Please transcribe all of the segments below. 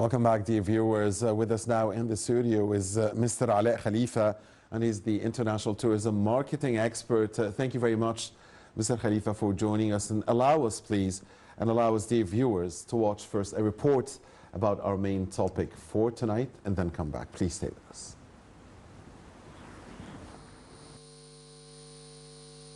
Welcome back, dear viewers. With us now in the studio is Mr. Alaa Khalifa, and he's the international tourism marketing expert. Thank you very much, Mr. Khalifa, for joining us. And allow us, please, and allow us, dear viewers, to watch first a report about our main topic for tonight, and then come back. Please stay with us.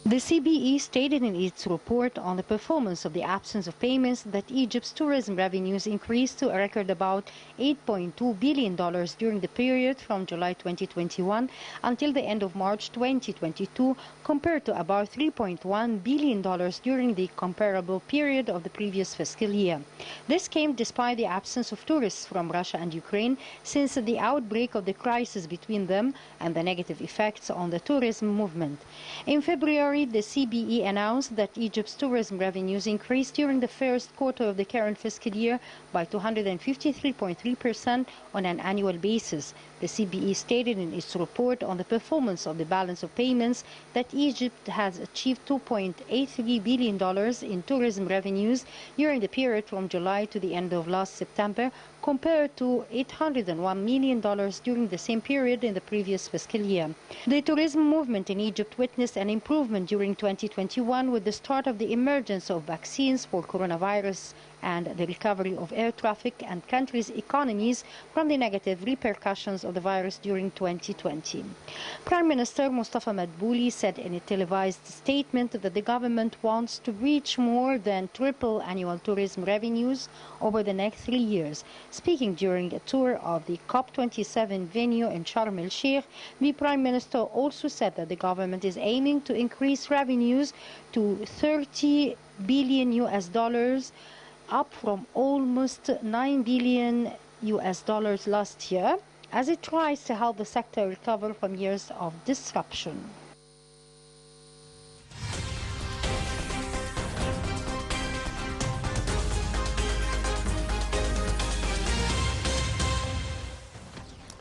The CBE stated in its report on the performance of the absence of payments that Egypt's tourism revenues increased to a record about $8.2 billion during the period from July 2021 until the end of March 2022, compared to about $3.1 billion during the comparable period of the previous fiscal year. This came despite the absence of tourists from Russia and Ukraine since the outbreak of the crisis between them and the negative effects on the tourism movement. In February, the CBE announced that Egypt's tourism revenues increased during the first quarter of the current fiscal year by 253.3% on an annual basis. The CBE stated in its report on the performance of the balance of payments that Egypt has achieved $2.83 billion in tourism revenues during the period from July to the end of last September, compared to $801 million during the same period in the previous fiscal year. The tourism movement in Egypt witnessed an improvement during 2021 with the start of the emergence of vaccines for coronavirus and the recovery of air traffic and countries' economies from the negative repercussions of the virus during 2020. Prime Minister Mustafa Madbouli said in a televised statement that the government wants to reach more than triple annual tourism revenues over the next 3 years. Speaking during a tour of the COP27 venue in Sharm el-Sheikh, the Prime Minister also said that the government is aiming to increase revenues to $30 billion up from almost $9 billion last year, as it tries to help the sector recover from years of disruption.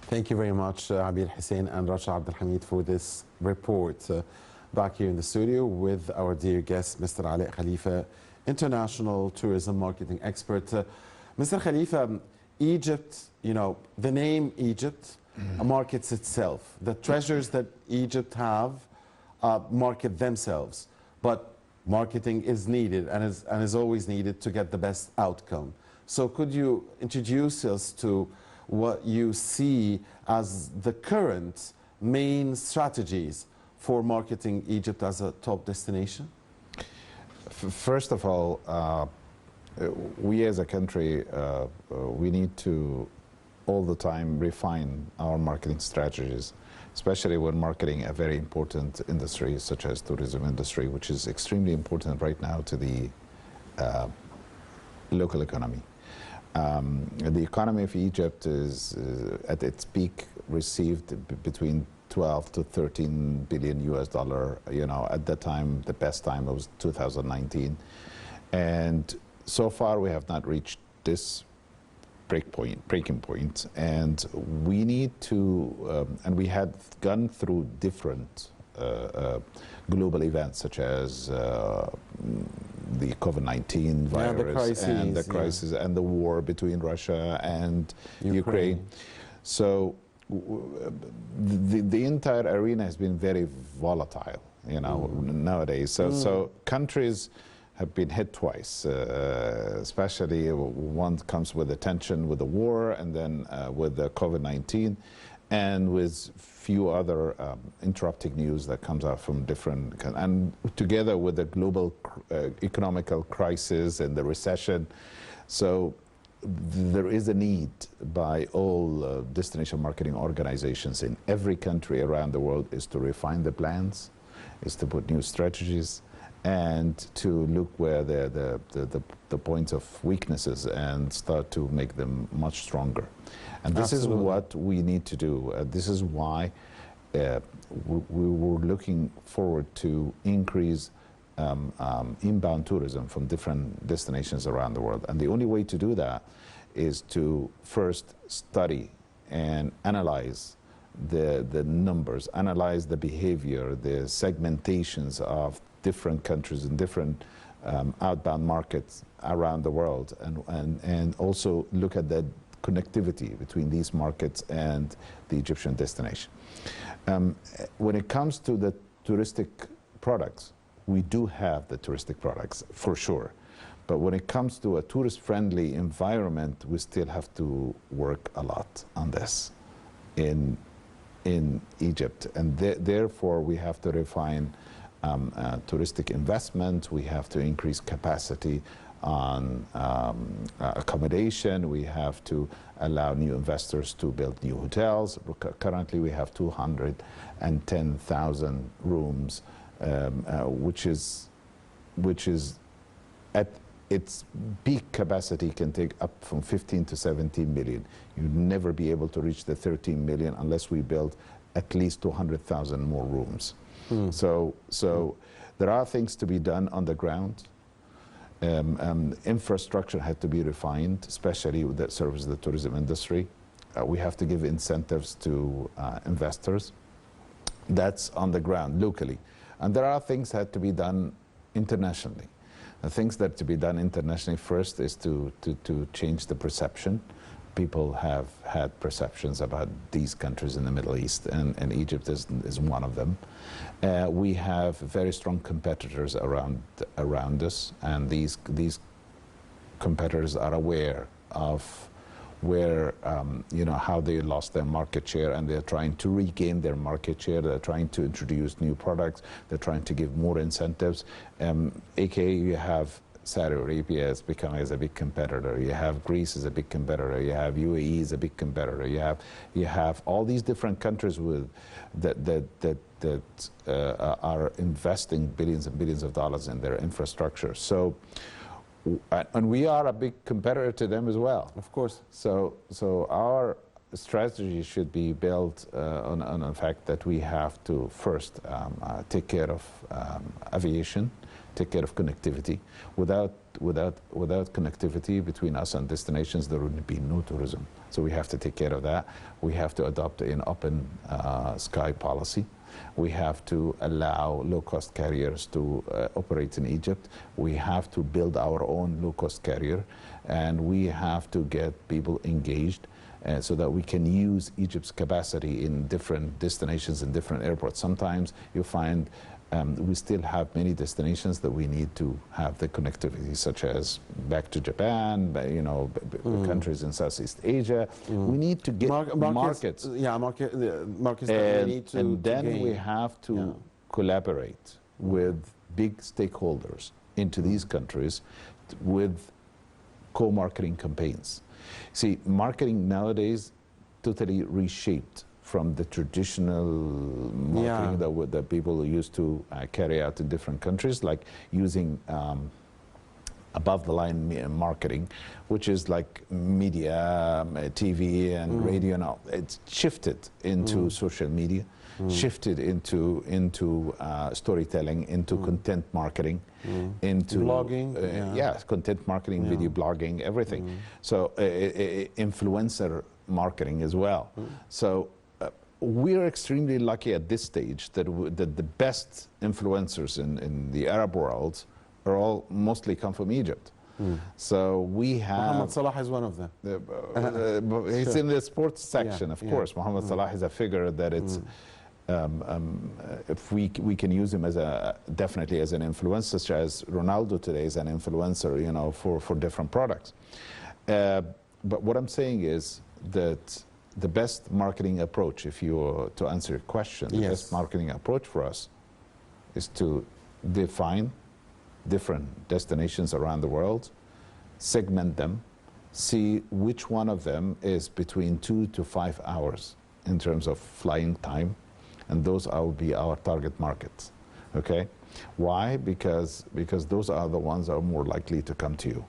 Thank you very much, Abir Hussein and Rasha Abdul Hamid, for this report. Back here in the studio with our dear guest, Mr. Alaa Khalifa, international tourism marketing expert. Mr. Khalifa, Egypt, you know, the name Egypt markets itself. The treasures that Egypt have market themselves. But marketing is needed and is always needed to get the best outcome. So could you introduce us to what you see as the current main strategies for marketing Egypt as a top destination? First of all, we as a country, we need to all the time refine our marketing strategies, especially when marketing a very important industry such as tourism industry, which is extremely important right now to the local economy. The economy of Egypt is at its peak received between 12 to 13 billion US dollar. You know, at that time, the best time was 2019. And so far we have not reached this breaking point. And we need to, and we had gone through different global events such as the COVID-19 virus and the crisis and the war between Russia and Ukraine. So the entire arena has been very volatile, you know, nowadays. So countries have been hit twice, especially one comes with the tension with the war, and then with the COVID-19, and with few other interrupting news that comes out from different, and together with the global economical crisis and the recession. So there is a need by all destination marketing organizations in every country around the world is to refine the plans, is to put new strategies, and to look where the points of weaknesses and start to make them much stronger. And this is what we need to do. This is why we were looking forward to increase inbound tourism from different destinations around the world. And the only way to do that is to first study and analyze the numbers, analyze the behavior, the segmentations of different countries and different outbound markets around the world, and also look at the connectivity between these markets and the Egyptian destination. When it comes to the touristic products, we do have the touristic products for sure. But when it comes to a tourist-friendly environment, we still have to work a lot on this in Egypt. And therefore, we have to refine touristic investment. We have to increase capacity on accommodation. We have to allow new investors to build new hotels. Currently, we have 210,000 rooms, which is at its peak capacity can take up from 15 to 17 million. You'd never be able to reach the 13 million unless we build at least 200,000 more rooms. So there are things to be done on the ground. Infrastructure had to be refined, especially that serves the tourism industry. We have to give incentives to investors. That's on the ground, locally. And there are things that had to be done internationally. The things that to be done internationally first is to change the perception. People have had perceptions about these countries in the Middle East, and Egypt is one of them. We have very strong competitors around us, and these competitors are aware of where how they lost their market share, and they're trying to regain their market share. They're trying to introduce new products. They're trying to give more incentives. AKA, you have Saudi Arabia is becoming as a big competitor. You have Greece as a big competitor. You have UAE as a big competitor. You have all these different countries with that are investing billions and billions of dollars in their infrastructure. So, and we are a big competitor to them as well. Of course. So our strategy should be built on the fact that we have to first take care of aviation, take care of connectivity. Without connectivity between us and destinations, there would be no tourism. So we have to take care of that. We have to adopt an open sky policy. We have to allow low-cost carriers to operate in Egypt. We have to build our own low-cost carrier, and we have to get people engaged so that we can use Egypt's capacity in different destinations and different airports. Sometimes you find we still have many destinations that we need to have the connectivity, such as back to Japan, countries in Southeast Asia. We need to get markets. Yeah, markets that we need to and then gain. we have to collaborate with big stakeholders into these countries with co-marketing campaigns. See, marketing nowadays totally reshaped from the traditional marketing that people used to carry out in different countries, like using above-the-line marketing, which is like media, TV, and radio. Now it's shifted into social media, shifted into storytelling, into content marketing, into blogging, content marketing, video blogging, everything. So influencer marketing as well. So we're extremely lucky at this stage that the best influencers in the Arab world are all mostly come from Egypt. So we have... Mohammed Salah is one of them. He's in the sports section, of course. Mohammed Salah is a figure that it's... if we can use him as definitely as an influencer, such as Ronaldo today is an influencer, for different products. But what I'm saying is that the best marketing approach, to answer your question, the best marketing approach for us is to define different destinations around the world, segment them, see which one of them is between 2 to 5 hours in terms of flying time, and those will be our target markets. Okay? Why? Because those are the ones that are more likely to come to you.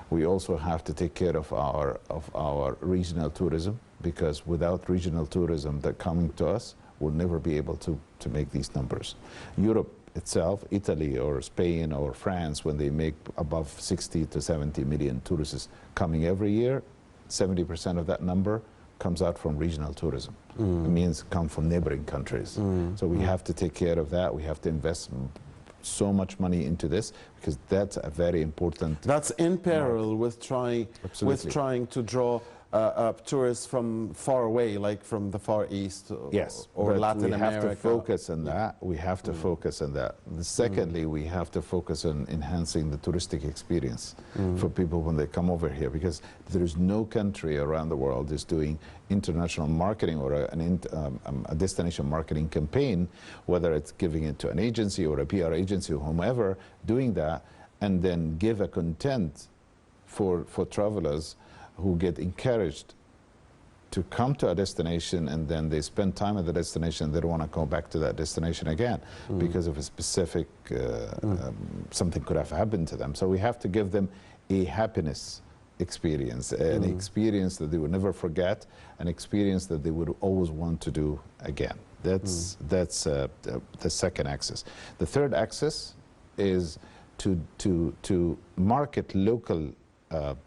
We also have to take care of our regional tourism, because without regional tourism that coming to us, we'll never be able to make these numbers. Europe itself, Italy or Spain or France, when they make above 60 to 70 million tourists coming every year, 70% of that number comes out from regional tourism. It means come from neighboring countries. So we have to take care of that. We have to invest so much money into this, because that's a very important... That's in parallel with trying to draw tourists from far away, like from the Far East Yes, or Latin we America. have to focus on that. We have to focus on that. Secondly, we have to focus on enhancing the touristic experience for people when they come over here, because there is no country around the world is doing international marketing or a destination marketing campaign, whether it's giving it to an agency or a PR agency or whomever, doing that, and then give a content for travelers who get encouraged to come to a destination, and then they spend time at the destination, they don't want to go back to that destination again because of a specific, something could have happened to them. So we have to give them a happiness experience, an experience that they will never forget, an experience that they would always want to do again. That's the second axis. The third axis is to market local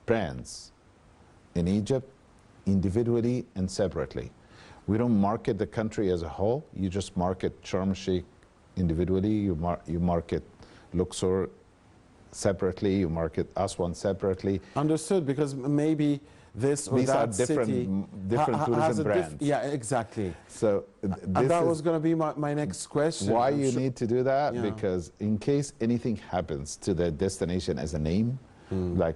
brands in Egypt individually and separately. We don't market the country as a whole. You just market Sharm el-Sheikh individually. You market Luxor separately. You market Aswan separately. Understood, because maybe this or these that are different tourism brands. Yeah, exactly. So and that was going to be my next question. Why you need to do that? Yeah. Because in case anything happens to the destination as a name, like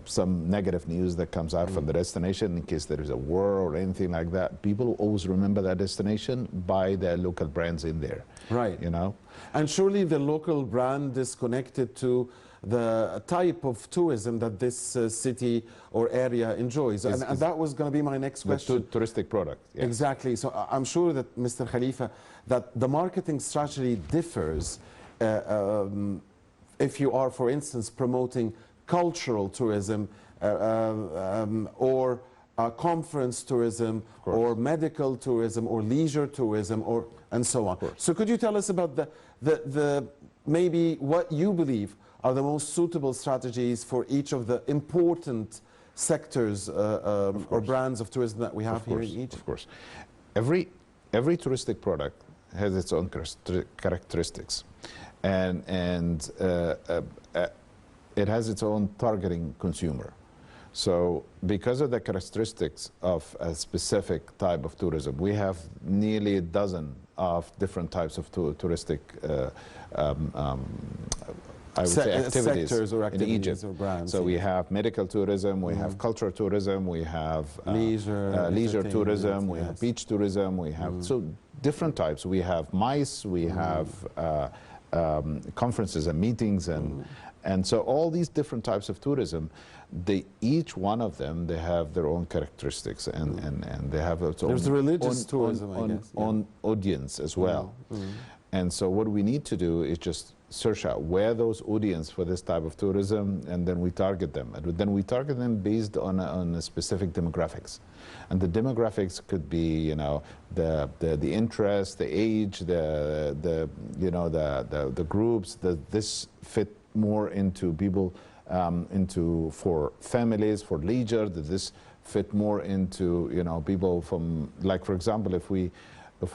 some negative news that comes out from the destination, in case there is a war or anything like that, people will always remember that destination by the local brands in there. Right. You know? And surely the local brand is connected to the type of tourism that this city or area enjoys. And that was going to be my next question. The touristic product. Yeah. Exactly. So I'm sure that, Mr. Khalifa, that the marketing strategy differs if you are, for instance, promoting cultural tourism or conference tourism or medical tourism or leisure tourism or and so on. So could you tell us about the maybe what you believe are the most suitable strategies for each of the important sectors or brands of tourism that we have here in Egypt? Of course. Every touristic product has its own characteristics, and it has its own targeting consumer. So because of the characteristics of a specific type of tourism, we have nearly a dozen of different types of touristic I would say activities, sectors or activities in Egypt. Or brands. So we have medical tourism, we have cultural tourism, we have leisure tourism, we have beach tourism, we have so different types. We have MICE, we have conferences and meetings, and so all these different types of tourism, each one of them, they have their own characteristics, and they have its own. There's the religious tourism, I guess. On audience as well. And so what we need to do is just search out where those audience for this type of tourism, and then we target them. And then we target them based on a specific demographics. And the demographics could be, you know, the interest, the age, the groups that this fit more into people, for families, for leisure, that this fit more into, you know, people from, like, for example, if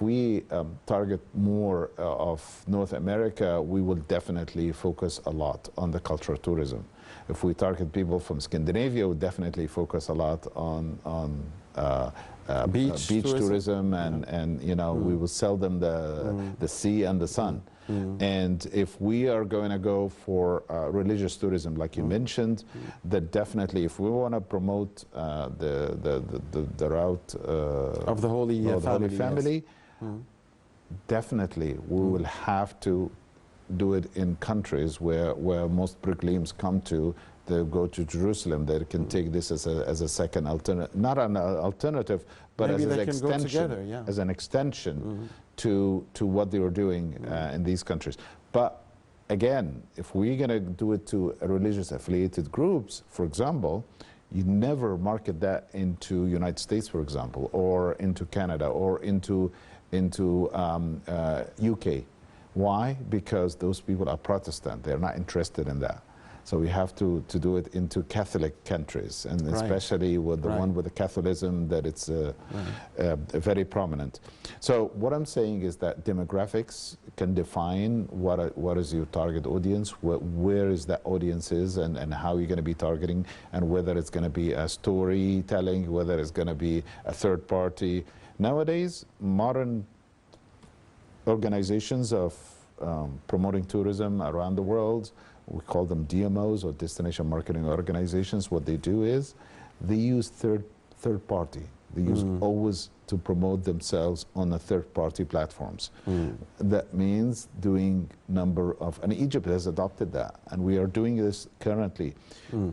we target more of North America, we will definitely focus a lot on the cultural tourism. If we target people from Scandinavia, we'll definitely focus a lot on beach tourism, and you know, we will sell them the sea and the sun. And if we are going to go for religious tourism, like you mentioned, that definitely, if we want to promote the route of the Holy Family, definitely we will have to do it in countries where most pilgrims come to. They go to Jerusalem. They can take this as a second alternative, not an alternative, but as an extension, as an extension to what they were doing in these countries. But again, if we're going to do it to religious affiliated groups, for example, you never market that into United States, for example, or into Canada, or into UK. Why? Because those people are Protestant. They're not interested in that. So we have to do it into Catholic countries, and especially with the one with the Catholicism, that it's very prominent. So what I'm saying is that demographics can define what is your target audience, where is that audience is, and how you're going to be targeting, and whether it's going to be a storytelling, whether it's going to be a third party. Nowadays, modern organizations of promoting tourism around the world, we call them DMOs, or destination marketing organizations. What they do is they use third party. They use always to promote themselves on the third party platforms. That means doing number of, and Egypt has adopted that, and we are doing this currently.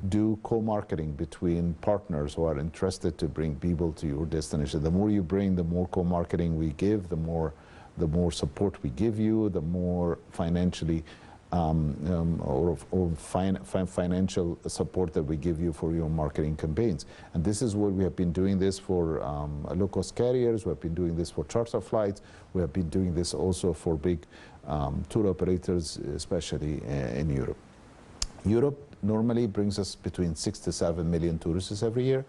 Do co-marketing between partners who are interested to bring people to your destination. The more you bring, the more co-marketing we give, the more support we give you, the more financially financial support that we give you for your marketing campaigns. And this is what we have been doing this for low-cost carriers. We have been doing this for charter flights. We have been doing this also for big tour operators, especially in Europe. Europe normally brings us between 6 to 7 million tourists every year,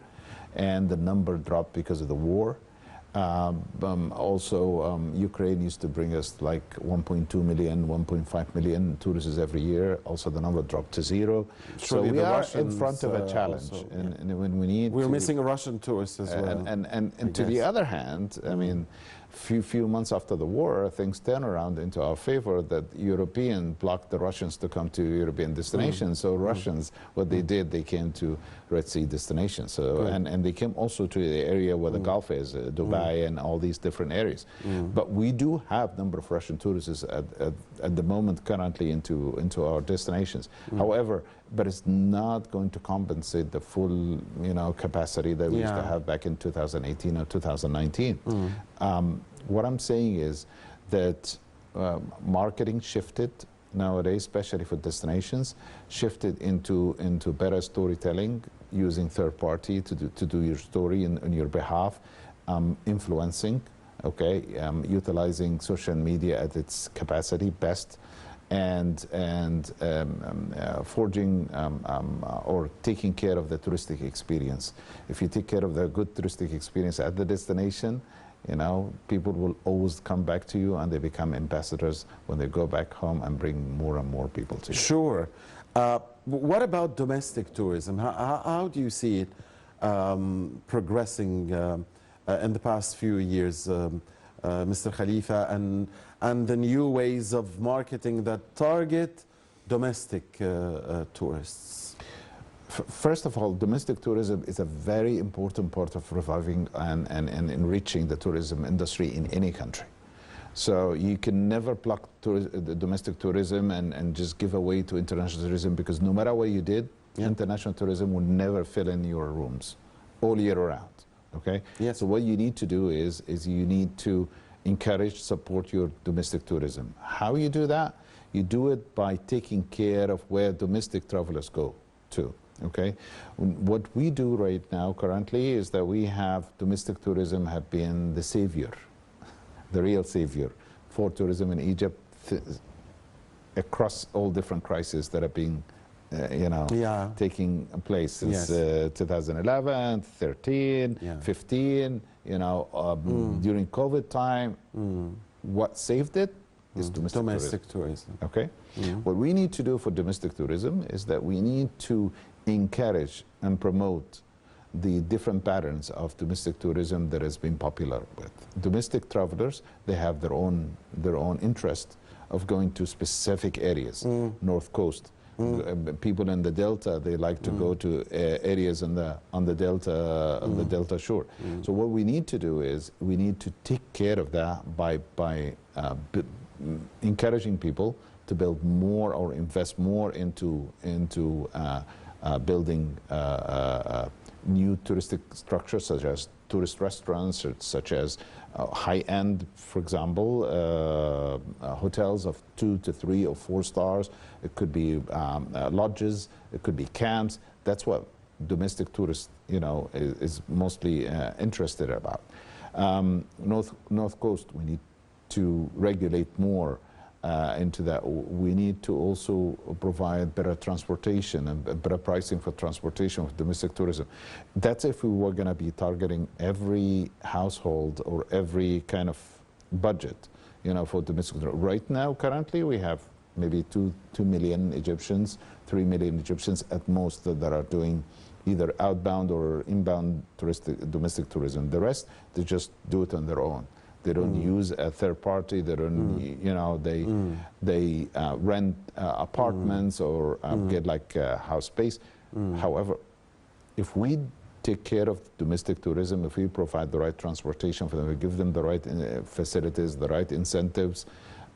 and the number dropped because of the war. Ukraine used to bring us like 1.2 million, 1.5 million tourists every year. Also, the number dropped to zero. Surely so we are in front of a challenge, also, and when we need, we're missing a Russian tourist as well. And to the other hand, I mean, few months after the war, things turn around into our favor, that European blocked the Russians to come to European destinations. So Russians, what they did, they came to Red Sea destinations. So and they came also to the area where the Gulf is, Dubai and all these different areas. But we do have number of Russian tourists at the moment currently into our destinations. However, but it's not going to compensate the full capacity that we used to have back in 2018 or 2019. What I'm saying is that marketing shifted nowadays, especially for destinations, shifted into better storytelling, using third party to do your story on your behalf, influencing, utilizing social media at its capacity best, and forging or taking care of the touristic experience. If you take care of the good touristic experience at the destination, people will always come back to you, and they become ambassadors when they go back home and bring more and more people to you. Sure. What about domestic tourism? How do you see it progressing in the past few years, Mr. Khalifa, and the new ways of marketing that target domestic tourists? First of all, domestic tourism is a very important part of reviving and enriching the tourism industry in any country. So you can never pluck the domestic tourism and just give away to international tourism, because no matter what you did, international tourism will never fill in your rooms all year round. Okay? Yes. So what you need to do is you need to encourage, support your domestic tourism. How you do that? You do it by taking care of where domestic travelers go to. Okay, what we do right now currently is that we have domestic tourism have been the savior, the real savior for tourism in Egypt across all different crises that have been taking place since 2011, 13, 15, during COVID time. What saved it is domestic tourism. Okay, what we need to do for domestic tourism is that we need to encourage and promote the different patterns of domestic tourism that has been popular with. Domestic travelers, they have their own interest of going to specific areas, North Coast. People in the Delta, they like to go to areas on the Delta shore. So what we need to do is we need to take care of that by encouraging people to build more or invest more into building new touristic structures, such as tourist restaurants, such as high-end, for example, hotels of 2 to 3 or 4 stars. It could be lodges, it could be camps. That's what domestic tourists, is mostly interested about. North Coast, we need to regulate more into that. We need to also provide better transportation and better pricing for transportation with domestic tourism. That's if we were going to be targeting every household or every kind of budget, you know, for domestic tourism. Right now, currently, we have maybe 2 million Egyptians, 3 million Egyptians at most that are doing either outbound or inbound domestic tourism. The rest, they just do it on their own. They don't use a third party. They don't, you know, they rent apartments or get like house space. However, if we take care of domestic tourism, if we provide the right transportation for them, we give them the right facilities, the right incentives,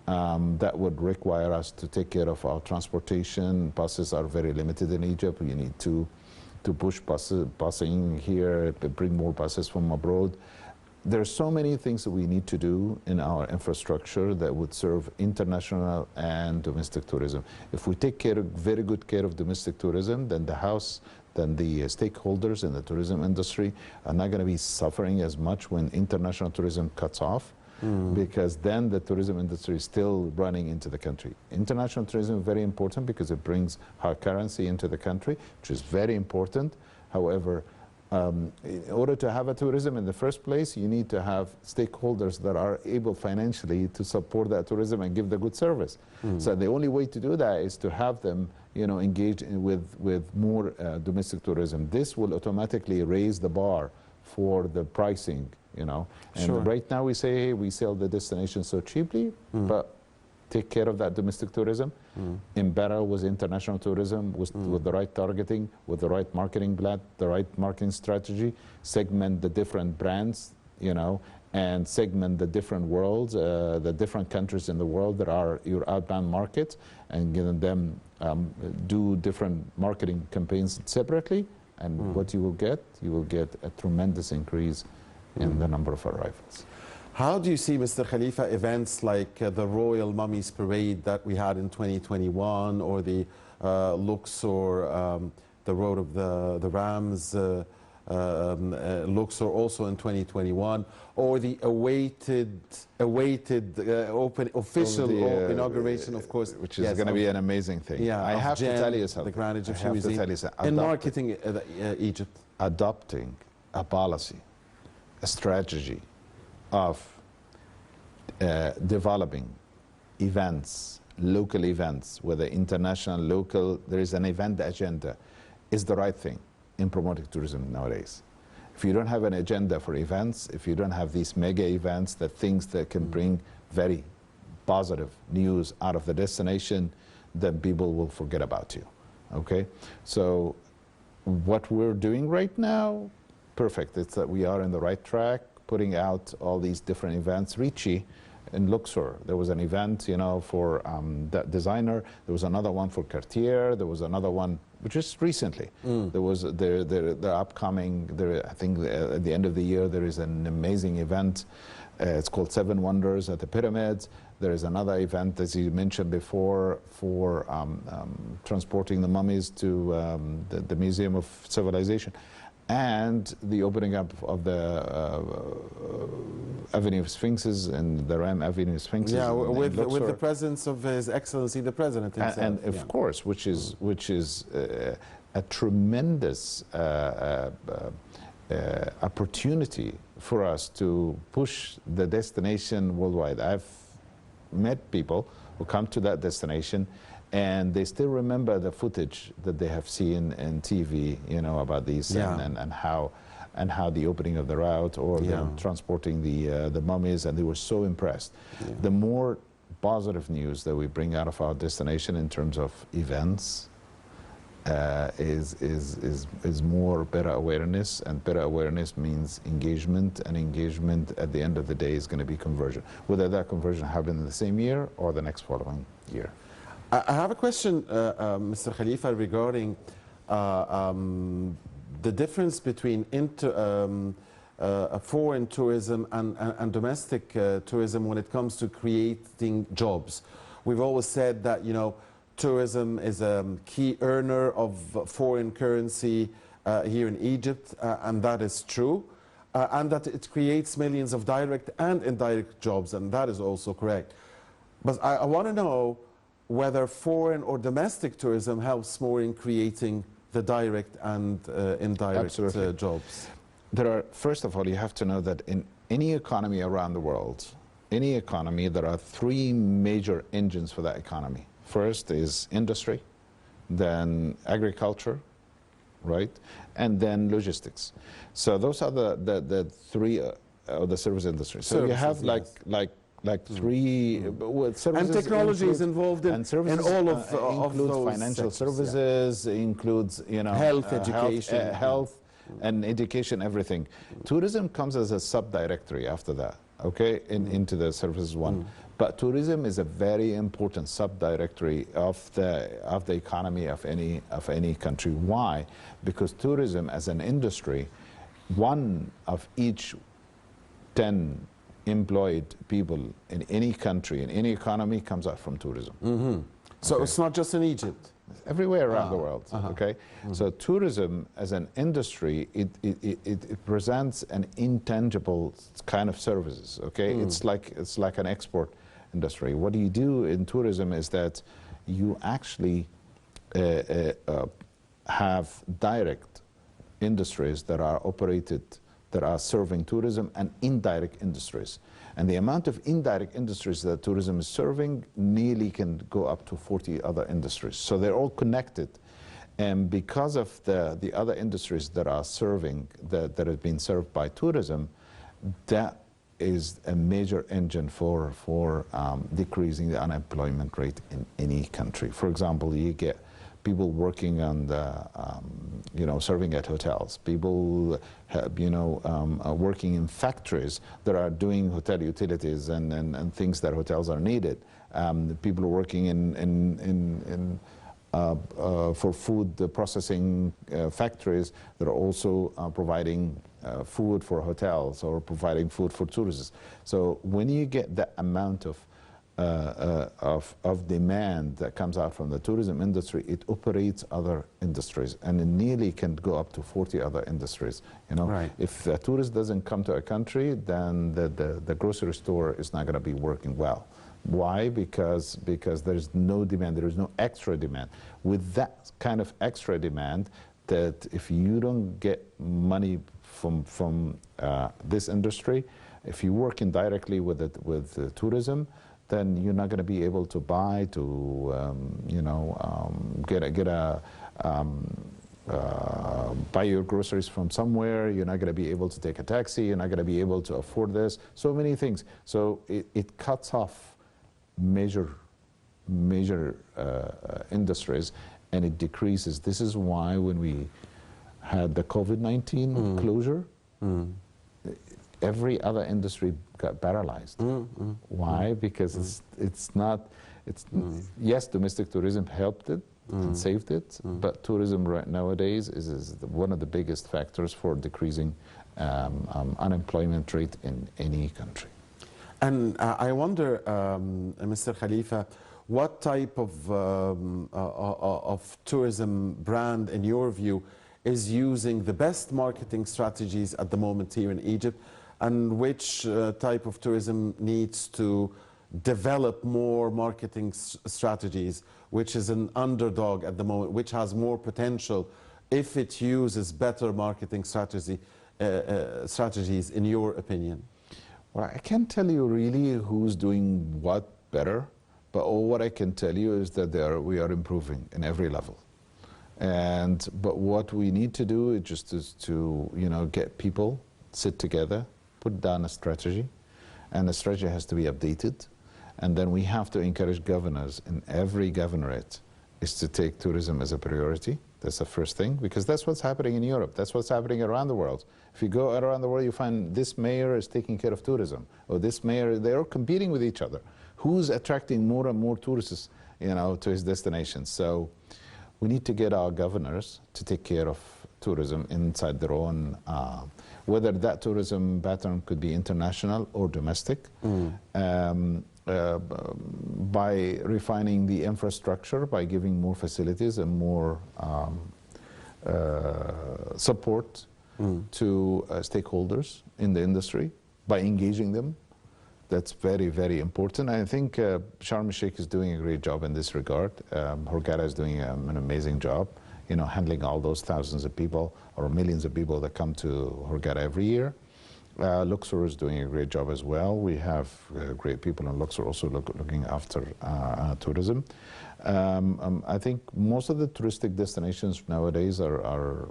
that would require us to take care of our transportation. Buses are very limited in Egypt. We need to push busing here, bring more buses from abroad. There's so many things that we need to do in our infrastructure that would serve international and domestic tourism. If we take very good care of domestic tourism, then the stakeholders in the tourism industry are not going to be suffering as much when international tourism cuts off, because then the tourism industry is still running into the country. International tourism is very important because it brings hard currency into the country, which is very important. However, in order to have a tourism in the first place, you need to have stakeholders that are able financially to support that tourism and give the good service. So the only way to do that is to have them, you know, engage with more domestic tourism. This will automatically raise the bar for the pricing, you know. And right now we say, hey, we sell the destination so cheaply, but take care of that domestic tourism. Embarrass with international tourism, with the right targeting, with the right marketing plan, the right marketing strategy, segment the different brands, you know, and segment the different worlds, the different countries in the world that are your outbound markets, and give them do different marketing campaigns separately. And what you will get a tremendous increase in the number of arrivals. How do you see, Mr. Khalifa, events like the Royal Mummies Parade that we had in 2021, or the Luxor, the Road of the Rams, Luxor also in 2021, or the awaited official inauguration, of course, which is going to be an amazing thing. Yeah, I have to tell you The something. Grand Egyptian Museum in marketing Egypt, adopting a policy, a strategy of developing events, local events, whether international, local, there is an event agenda, is the right thing in promoting tourism nowadays. If you don't have an agenda for events, if you don't have these mega events, the things that can bring very positive news out of the destination, then people will forget about you, okay? So what we're doing right now, perfect. It's that we are in the right track, putting out all these different events. Ricci in Luxor, there was an event, you know, for that designer. There was another one for Cartier. There was another one just recently. There was the upcoming. I think at the end of the year there is an amazing event. It's called Seven Wonders at the Pyramids. There is another event, as you mentioned before, for transporting the mummies to the Museum of Civilization, and the opening up of the Avenue of Sphinxes and the Ram Avenue Sphinxes. Yeah, with the presence of His Excellency the President himself. And of course, which is a tremendous opportunity for us to push the destination worldwide. I've met people who come to that destination and they still remember the footage that they have seen in TV, you know, about these and how the opening of the route or them transporting the mummies, and they were so impressed. The more positive news that we bring out of our destination in terms of events is more better awareness, and better awareness means engagement, and engagement at the end of the day is going to be conversion, whether that conversion happens in the same year or the next following year. I have a question, Mr. Khalifa, regarding the difference between foreign tourism and domestic tourism when it comes to creating jobs. We've always said that, you know, tourism is a key earner of foreign currency here in Egypt, and that is true, and that it creates millions of direct and indirect jobs, and that is also correct. But I want to know whether foreign or domestic tourism helps more in creating the direct and indirect jobs. There are, first of all, you have to know that in any economy around the world, any economy, there are three major engines for that economy. First is industry, then agriculture, right, and then logistics. So those are the three of the service industry. So you have like three services, and technology is involved in all of includes those financial sectors, services, includes health, education, health and education, everything. Tourism comes as a sub-directory after that, okay, into the services one. But tourism is a very important sub-directory of the economy of any country. Why? Because tourism as an industry, one of each 10 employed people in any country, in any economy, comes out from tourism. So it's not just in Egypt? Everywhere around the world, okay? So tourism as an industry, it presents an intangible kind of services, okay? It's like an export industry. What you do in tourism is that you actually have direct industries that are operated, that are serving tourism, and indirect industries. And the amount of indirect industries that tourism is serving nearly can go up to 40 other industries. So they're all connected. And because of the other industries that are serving, that have been served by tourism, that is a major engine for decreasing the unemployment rate in any country. For example, you get people working on the, serving at hotels. People, working in factories that are doing hotel utilities and things that hotels are needed. People working for food processing factories that are also providing food for hotels or providing food for tourists. So when you get that amount of demand that comes out from the tourism industry, it operates other industries, and it nearly can go up to 40 other industries. Right. If a tourist doesn't come to a country, then the grocery store is not going to be working well. Why? Because there's no demand, there is no extra demand. With that kind of extra demand, that if you don't get money from this industry, if you work indirectly with tourism, then you're not going to be able to buy, buy your groceries from somewhere. You're not going to be able to take a taxi. You're not going to be able to afford this. So many things. So it cuts off major industries, and it decreases. This is why when we had the COVID-19 closure, every other industry got paralyzed. Why? Because yes, domestic tourism helped it and saved it, but tourism right nowadays is one of the biggest factors for decreasing unemployment rate in any country. And I wonder, Mr. Khalifa, what type of tourism brand, in your view, is using the best marketing strategies at the moment here in Egypt, and which type of tourism needs to develop more marketing strategies, which is an underdog at the moment, which has more potential if it uses better marketing strategies, in your opinion? Well, I can't tell you really who's doing what better, but all what I can tell you is that we are improving in every level. But what we need to do is just to get people, sit together, put down a strategy, and the strategy has to be updated. And then we have to encourage governors in every governorate is to take tourism as a priority. That's the first thing, because that's what's happening in Europe. That's what's happening around the world. If you go around the world, you find this mayor is taking care of tourism, or this mayor, they're competing with each other. Who's attracting more and more tourists, to his destinations? So we need to get our governors to take care of tourism inside their own, whether that tourism pattern could be international or domestic, by refining the infrastructure, by giving more facilities and more support to stakeholders in the industry, by engaging them, That's very, very important. I think Sharm el-Sheikh is doing a great job in this regard. Hurghada is doing an amazing job, you know, handling all those thousands of people or millions of people that come to Hurghada every year. Luxor is doing a great job as well. We have great people in Luxor also looking after tourism. I think most of the touristic destinations nowadays are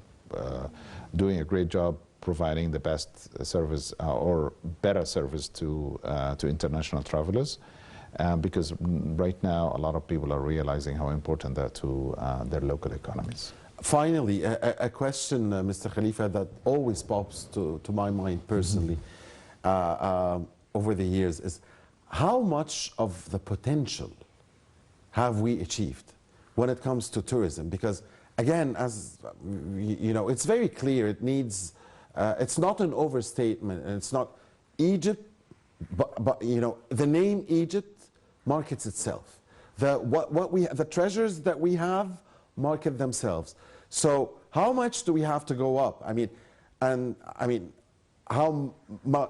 doing a great job providing the best service or better service to international travelers, because right now a lot of people are realizing how important that to their local economies. Finally, a question, Mr. Khalifa, that always pops to my mind personally over the years is, how much of the potential have we achieved when it comes to tourism? Because again, as you know, it's very clear, it needs, it's not an overstatement, and it's not Egypt, but you know, the name Egypt markets itself. The treasures that we have market themselves. So how much do we have to go up? I mean, how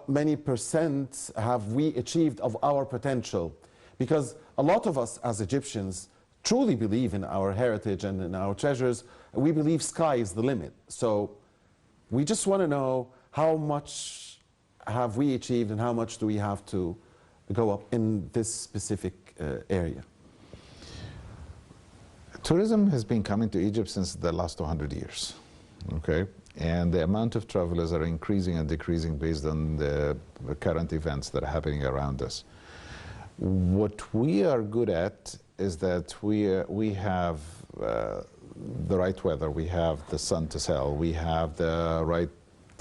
many percent have we achieved of our potential? Because a lot of us as Egyptians truly believe in our heritage and in our treasures. We believe sky is the limit. So we just want to know, how much have we achieved and how much do we have to go up in this specific area? Tourism has been coming to Egypt since the last 200 years, okay? And the amount of travelers are increasing and decreasing based on the current events that are happening around us. What we are good at is that we have the right weather, we have the sun to sell, we have the right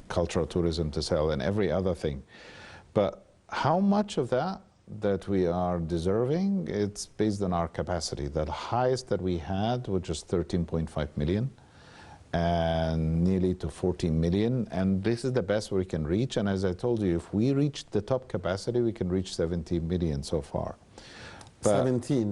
cultural tourism to sell and every other thing. But how much of that we are deserving, it's based on our capacity. The highest that we had was just 13.5 million and nearly to 14 million, and this is the best we can reach. And as I told you, if we reach the top capacity, we can reach 17 million so far. But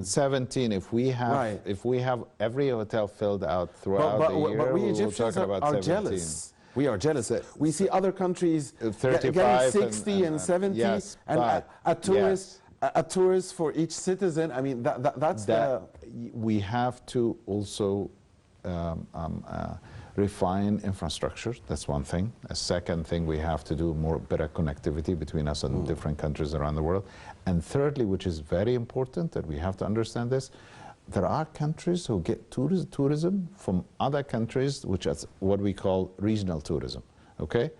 17 if we have, right. If we have every hotel filled out throughout the year, but we Egyptians are jealous. We are jealous. We see other countries getting 60 and 70, yes, and a tourist for each citizen. I mean, that's we have to also refine infrastructure. That's one thing. A second thing, we have to do better connectivity between us and different countries around the world. And thirdly, which is very important, that we have to understand this, there are countries who get tourism from other countries, which is what we call regional tourism, okay?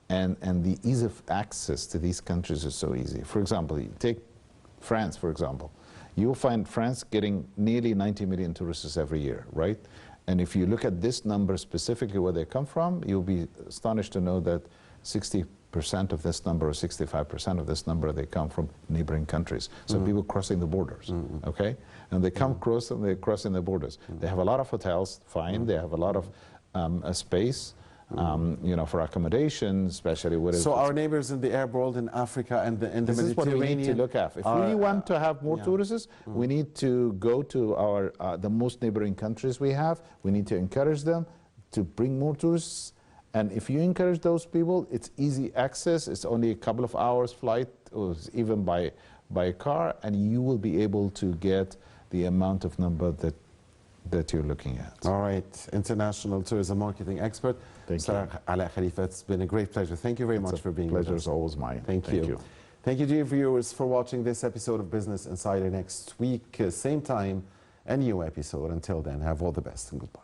And the ease of access to these countries is so easy. For example, you take France, for example. You'll find France getting nearly 90 million tourists every year, right? And if you look at this number specifically where they come from, you'll be astonished to know that 60% of this number or 65% of this number, they come from neighboring countries. So people crossing the borders, okay? And they come across and they're crossing the borders. They have a lot of hotels, fine. They have a lot of space, you know, for accommodation, especially what is. So our neighbors in the Arab world, in Africa and in the Mediterranean. This is what we need to look at. If we want to have more tourists, we need to go to our the most neighboring countries we have. We need to encourage them to bring more tourists. And if you encourage those people, it's easy access. It's only a couple of hours flight, or even by car, and you will be able to get the amount of number that you're looking at. All right, international tourism marketing expert, Mr. Alaa Khalifa. It's been a great pleasure. Thank you very much for being with us. Pleasure is always mine. Thank you. Thank you, dear viewers, for watching this episode of Business Insider. Next week, same time, a new episode. Until then, have all the best and goodbye.